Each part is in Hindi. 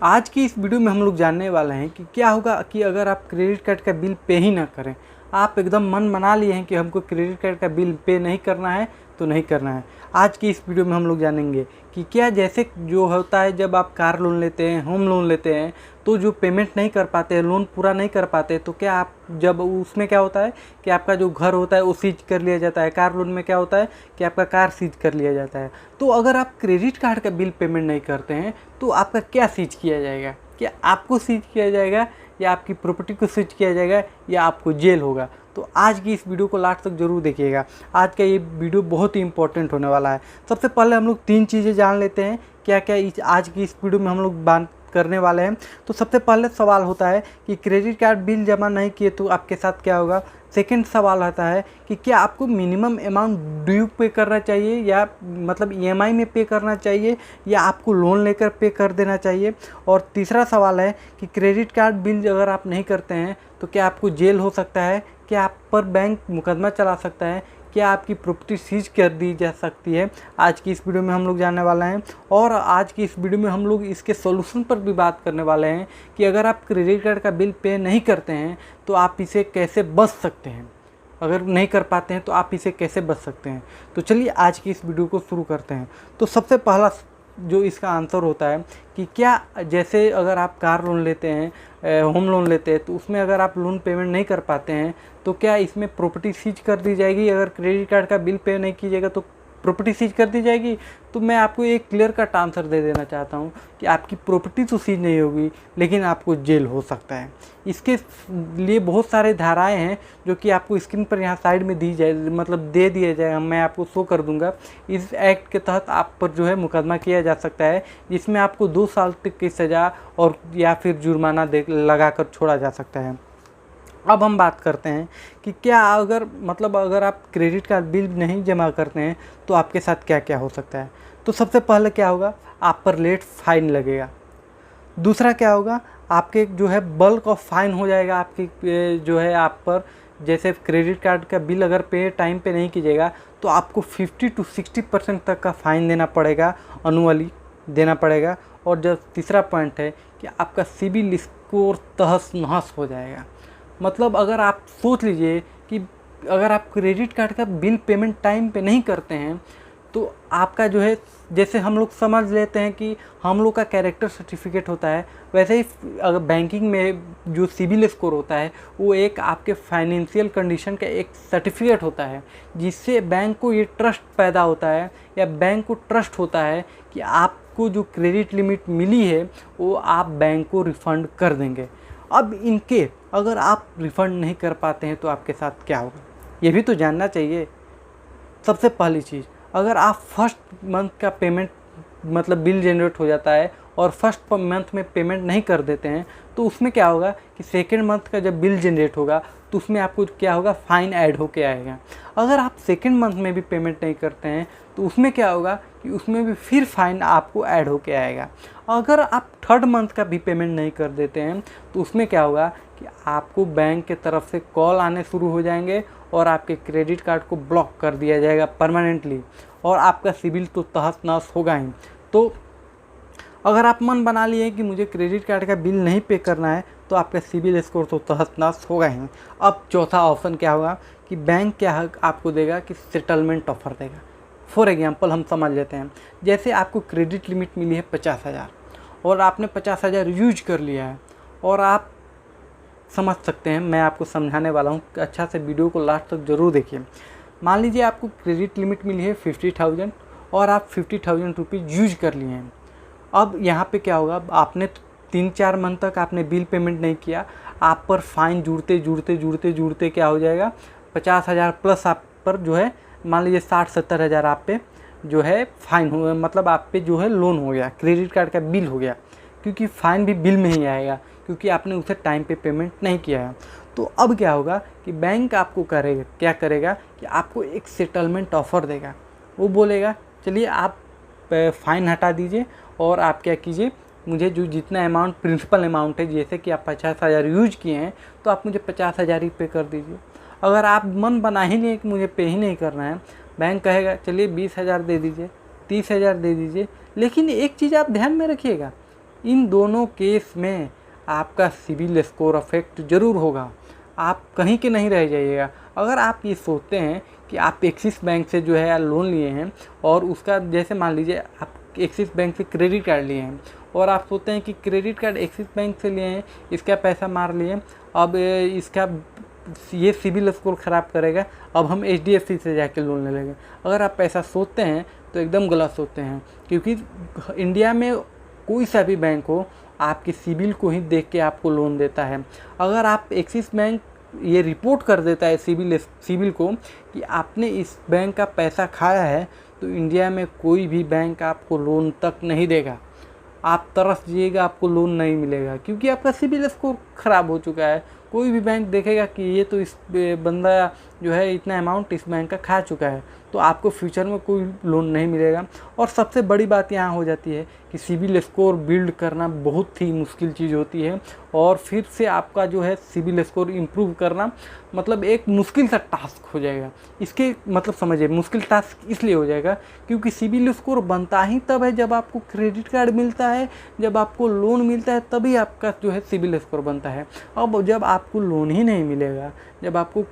आज की इस वीडियो में हम लोग जानने वाले हैं कि क्या होगा कि अगर आप क्रेडिट कार्ड का बिल पे ही ना करें। आप एकदम मन बना लिए हैं कि हमको क्रेडिट कार्ड का बिल पे नहीं करना है तो नहीं करना है। आज की इस वीडियो में हम लोग जानेंगे कि क्या जैसे जो होता है जब आप कार लोन लेते हैं, होम लोन लेते हैं, तो जो पेमेंट नहीं कर पाते, लोन पूरा नहीं कर पाते, तो क्या आप जब उसमें क्या होता है कि आपका जो घर होता है वो सीज कर लिया जाता है। कार लोन में क्या होता है कि आपका कार सीज कर लिया जाता है। तो अगर आप क्रेडिट कार्ड का बिल पेमेंट नहीं करते हैं तो आपका क्या सीज किया जाएगा? क्या आपको सीज किया जाएगा या आपकी प्रॉपर्टी को सीज किया जाएगा या आपको जेल होगा? तो आज की इस वीडियो को लास्ट तक जरूर देखिएगा। आज का ये वीडियो बहुत ही इंपॉर्टेंट होने वाला है। सबसे पहले हम लोग 3 चीज़ें जान लेते हैं क्या क्या आज की इस वीडियो में हम लोग बात करने वाले हैं। तो सबसे पहले सवाल होता है कि क्रेडिट कार्ड बिल जमा नहीं किए तो आपके साथ क्या होगा। सेकंड सवाल आता है कि क्या आपको मिनिमम अमाउंट ड्यू पे करना चाहिए या मतलब ईएमआई में पे करना चाहिए या आपको लोन लेकर पे कर देना चाहिए। और तीसरा सवाल है कि क्रेडिट कार्ड बिल अगर आप नहीं करते हैं तो क्या आपको जेल हो सकता है, क्या आप पर बैंक मुकदमा चला सकता है, क्या आपकी प्रॉपर्टी सीज कर दी जा सकती है। आज की इस वीडियो में हम लोग जानने वाले हैं। और आज की इस वीडियो में हम लोग इसके सॉल्यूशन पर भी बात करने वाले हैं कि अगर आप क्रेडिट कार्ड का बिल पे नहीं करते हैं तो आप इसे कैसे बच सकते हैं। अगर नहीं कर पाते हैं तो आप इसे कैसे बच सकते हैं। तो चलिए आज की इस वीडियो को शुरू करते हैं। तो सबसे पहला जो इसका आंसर होता है कि क्या जैसे अगर आप कार लोन लेते हैं, होम लोन लेते हैं, तो उसमें अगर आप लोन पेमेंट नहीं कर पाते हैं तो क्या इसमें प्रॉपर्टी सीज कर दी जाएगी? अगर क्रेडिट कार्ड का बिल पे नहीं कीजिएगा तो प्रॉपर्टी सीज कर दी जाएगी? तो मैं आपको एक क्लियर कट आंसर दे देना चाहता हूँ कि आपकी प्रॉपर्टी तो सीज नहीं होगी लेकिन आपको जेल हो सकता है। इसके लिए बहुत सारे धाराएं हैं जो कि आपको स्क्रीन पर यहाँ साइड में दी जाए मतलब दे दिया जाएगा, मैं आपको शो कर दूंगा। इस एक्ट के तहत आप पर जो है मुकदमा किया जा सकता है जिसमें आपको 2 साल तक की सज़ा और या फिर जुर्माना लगा कर छोड़ा जा सकता है। अब हम बात करते हैं कि क्या अगर आप क्रेडिट कार्ड बिल नहीं जमा करते हैं तो आपके साथ क्या क्या हो सकता है। तो सबसे पहले क्या होगा, आप पर लेट फाइन लगेगा। दूसरा क्या होगा, आपके जो है बल्क ऑफ फाइन हो जाएगा आपकी जो है आप पर। जैसे क्रेडिट कार्ड का बिल अगर टाइम पे नहीं कीजिएगा तो आपको 50 to 60% तक का फ़ाइन देना पड़ेगा, अनुअली देना पड़ेगा। और जो तीसरा पॉइंट है कि आपका सिबिल स्कोर तहस नहस हो जाएगा। मतलब अगर आप सोच लीजिए कि अगर आप क्रेडिट कार्ड का बिल पेमेंट टाइम पे नहीं करते हैं तो आपका जो है, जैसे हम लोग समझ लेते हैं कि हम लोग का कैरेक्टर सर्टिफिकेट होता है, वैसे ही अगर बैंकिंग में जो सिबिल स्कोर होता है वो एक आपके फाइनेंशियल कंडीशन का एक सर्टिफिकेट होता है जिससे बैंक को ये ट्रस्ट पैदा होता है या बैंक को ट्रस्ट होता है कि आपको जो क्रेडिट लिमिट मिली है वो आप बैंक को रिफ़ंड कर देंगे। अब इनके अगर आप रिफ़ंड नहीं कर पाते हैं तो आपके साथ क्या होगा ये भी तो जानना चाहिए। सबसे पहली चीज़, अगर आप फर्स्ट मंथ का पेमेंट मतलब बिल जनरेट हो जाता है और फर्स्ट मंथ में पेमेंट नहीं कर देते हैं तो उसमें क्या होगा कि सेकेंड मंथ का जब बिल जनरेट होगा तो उसमें आपको क्या होगा, फ़ाइन ऐड होके आएगा। अगर आप सेकेंड मंथ में भी पेमेंट नहीं करते हैं तो उसमें क्या होगा कि उसमें भी फिर फ़ाइन आपको ऐड होके आएगा। अगर आप थर्ड मंथ का भी पेमेंट नहीं कर देते हैं तो उसमें क्या होगा कि आपको बैंक के तरफ से कॉल आने शुरू हो जाएंगे और आपके क्रेडिट कार्ड को ब्लॉक कर दिया जाएगा परमानेंटली और आपका सिबिल तो तहस नहस होगा ही। तो अगर आप मन बना लिए कि मुझे क्रेडिट कार्ड का बिल नहीं पे करना है तो आपका सिबिल स्कोर तो तहस नहस होगा ही। अब चौथा ऑप्शन क्या होगा कि बैंक क्या आपको देगा कि सेटलमेंट ऑफ़र देगा। फॉर एग्जांपल हम समझ लेते हैं, जैसे आपको क्रेडिट लिमिट मिली है 50,000 और आपने 50,000 यूज कर लिया है और आप समझ सकते हैं, मैं आपको समझाने वाला हूँ, अच्छा से वीडियो को लास्ट तक ज़रूर देखिए। मान लीजिए आपको क्रेडिट लिमिट मिली है 50,000 और आप 50,000 रुपीज़ यूज कर लिए हैं। अब यहाँ पे क्या होगा, आपने 3-4 मंथ तक आपने बिल पेमेंट नहीं किया, आप पर फाइन जुड़ते क्या हो जाएगा, 50,000 प्लस आप पर जो है मान लीजिए 60-70 हज़ार आप पे जो है फ़ाइन हो, मतलब आप पे जो है लोन हो गया, क्रेडिट कार्ड का बिल हो गया, क्योंकि फ़ाइन भी बिल में ही आएगा क्योंकि आपने उसे टाइम पे पेमेंट नहीं किया है। तो अब क्या होगा कि बैंक आपको क्या करेगा कि आपको एक सेटलमेंट ऑफ़र देगा। वो बोलेगा चलिए आप फ़ाइन हटा दीजिए और आप क्या कीजिए, मुझे जो जितना अमाउंट प्रिंसिपल अमाउंट है, जैसे कि आप 50,000 यूज किए हैं तो आप मुझे 50,000 ही पे कर दीजिए। अगर आप मन बना ही नहीं कि मुझे पे ही नहीं करना है, बैंक कहेगा चलिए 20,000 दे दीजिए, 30,000 दे दीजिए। लेकिन एक चीज़ आप ध्यान में रखिएगा इन दोनों केस में आपका सिबिल स्कोर अफेक्ट ज़रूर होगा। आप कहीं के नहीं रह जाइएगा। अगर आप ये सोचते हैं कि आप एक्सिस बैंक से जो है लोन लिए हैं और उसका जैसे मान लीजिए आप एक्सिस बैंक से क्रेडिट कार्ड लिए हैं और आप सोचते हैं कि क्रेडिट कार्ड एक्सिस बैंक से लिए हैं, इसका पैसा मार लिए, अब इसका ये सिबिल स्कोर ख़राब करेगा, अब हम HDFC से जाके लोन ले लेंगे। अगर आप ऐसा सोचते हैं तो एकदम गलत सोचते हैं, क्योंकि इंडिया में कोई सा भी बैंक हो आपके सिबिल को ही देख के आपको लोन देता है। अगर आप एक्सिस बैंक ये रिपोर्ट कर देता है सिबिल को कि आपने इस बैंक का पैसा खाया है, तो इंडिया में कोई भी बैंक आपको लोन तक नहीं देगा। आप तरस जाइएगा, आपको लोन नहीं मिलेगा, क्योंकि आपका सिबिल स्कोर ख़राब हो चुका है। कोई भी बैंक देखेगा कि ये तो इस बंदा जो है इतना अमाउंट इस बैंक का खा चुका है, तो आपको फ्यूचर में कोई लोन नहीं मिलेगा। और सबसे बड़ी बात यहाँ हो जाती है कि सिबिल स्कोर बिल्ड करना बहुत ही मुश्किल चीज़ होती है, और फिर से आपका जो है सिबिल स्कोर इम्प्रूव करना मतलब एक मुश्किल सा टास्क हो जाएगा। इसके मतलब समझिए, मुश्किल टास्क इसलिए हो जाएगा क्योंकि सिबिल स्कोर बनता ही तब है जब आपको क्रेडिट कार्ड मिलता है, जब आपको लोन मिलता है, तभी आपका जो है सिबिल स्कोर बनता है। अब जब आपको लोन ही नहीं मिलेगा, जब आपको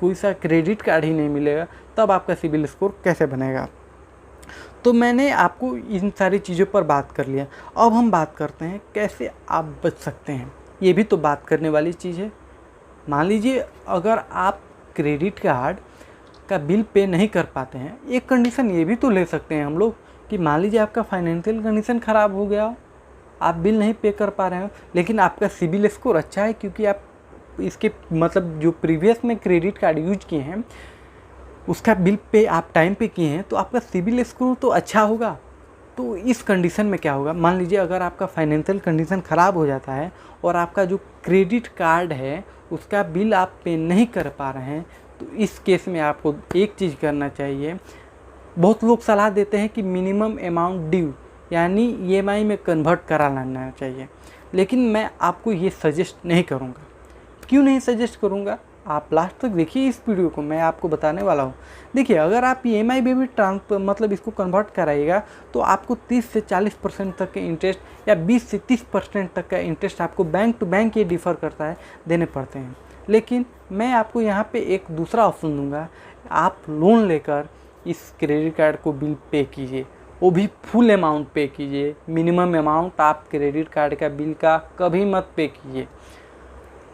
कोई सा क्रेडिट कार्ड ही नहीं मिलेगा, तब आपका सिबिल स्कोर कैसे बनेगा। तो मैंने आपको इन सारी चीज़ों पर बात कर लिया। अब हम बात करते हैं कैसे आप बच सकते हैं। ये भी तो बात करने वाली चीज़ है। मान लीजिए अगर आप क्रेडिट कार्ड का बिल पे नहीं कर पाते हैं, एक कंडीशन ये भी तो ले सकते हैं हम लोग कि मान लीजिए आपका फाइनेंशियल कंडीशन ख़राब हो गया, आप बिल नहीं पे कर पा रहे हो, लेकिन आपका सिबिल स्कोर अच्छा है क्योंकि आप इसके मतलब जो प्रीवियस में क्रेडिट कार्ड यूज किए हैं उसका बिल पे आप टाइम पे किए हैं, तो आपका सिबिल स्कोर तो अच्छा होगा। तो इस कंडीशन में क्या होगा, मान लीजिए अगर आपका फाइनेंशियल कंडीशन ख़राब हो जाता है और आपका जो क्रेडिट कार्ड है उसका बिल आप पे नहीं कर पा रहे हैं, तो इस केस में आपको एक चीज़ करना चाहिए। बहुत लोग सलाह देते हैं कि मिनिमम अमाउंट ड्यू यानी EMI में कन्वर्ट करा लेना चाहिए, लेकिन मैं आपको ये सजेस्ट नहीं करूँगा। क्यों नहीं सजेस्ट करूँगा, आप लास्ट तक देखिए इस वीडियो को, मैं आपको बताने वाला हूँ। देखिए अगर आप EMI में भी मतलब इसको कन्वर्ट कराइएगा तो आपको 30 से 40% तक के इंटरेस्ट या 20 से 30% तक का इंटरेस्ट आपको बैंक टू बैंक ये डिफ़र करता है देने पड़ते हैं। लेकिन मैं आपको यहाँ पे एक दूसरा ऑप्शन दूंगा, आप लोन लेकर इस क्रेडिट कार्ड को बिल पे कीजिए, वो भी फुल अमाउंट पे कीजिए। मिनिमम अमाउंट आप क्रेडिट कार्ड का बिल का कभी मत पे कीजिए।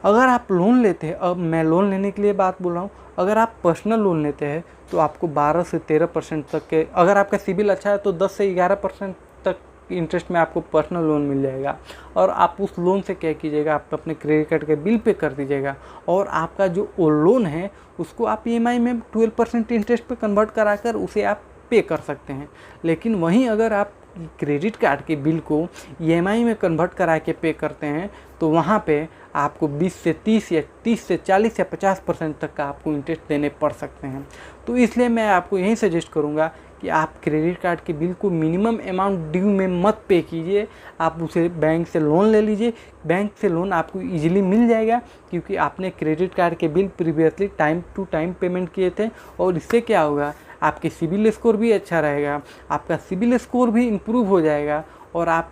अगर आप लोन लेते हैं, अब मैं लोन लेने के लिए बात बोल रहा हूँ, अगर आप पर्सनल लोन लेते हैं तो आपको 12 से 13% तक के, अगर आपका सिबिल अच्छा है तो 10 से 11% तक इंटरेस्ट में आपको पर्सनल लोन मिल जाएगा। और आप उस लोन से क्या कीजिएगा, आप अपने क्रेडिट कार्ड के बिल पे कर दीजिएगा और आपका जो वो लोन है उसको आप EMI में 12% इंटरेस्ट पे कन्वर्ट कराकर उसे आप पे कर सकते हैं। लेकिन वहीं अगर आप क्रेडिट कार्ड के बिल को EMI में कन्वर्ट करा के पे करते हैं तो वहाँ पे आपको 20 से 30 या 30 से 40 या 50% तक का आपको इंटरेस्ट देने पड़ सकते हैं। तो इसलिए मैं आपको यही सजेस्ट करूँगा कि आप क्रेडिट कार्ड के बिल को मिनिमम अमाउंट ड्यू में मत पे कीजिए, आप उसे बैंक से लोन ले लीजिए। बैंक से लोन आपको इजीली मिल जाएगा क्योंकि आपने क्रेडिट कार्ड के bill previously time to time payment किए थे। और इससे क्या होगा, आपके सिबिल स्कोर भी अच्छा रहेगा, आपका सिबिल स्कोर भी इम्प्रूव हो जाएगा और आप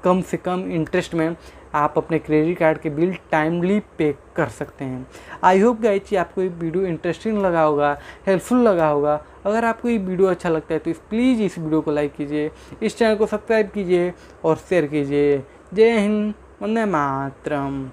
कम से कम इंटरेस्ट में आप अपने क्रेडिट कार्ड के बिल टाइमली पे कर सकते हैं। आई होप गाइस कि आपको ये वीडियो इंटरेस्टिंग लगा होगा, हेल्पफुल लगा होगा। अगर आपको ये वीडियो अच्छा लगता है तो प्लीज़ इस वीडियो को लाइक कीजिए, इस चैनल को सब्सक्राइब कीजिए और शेयर कीजिए। जय हिंद, वंदे मातरम।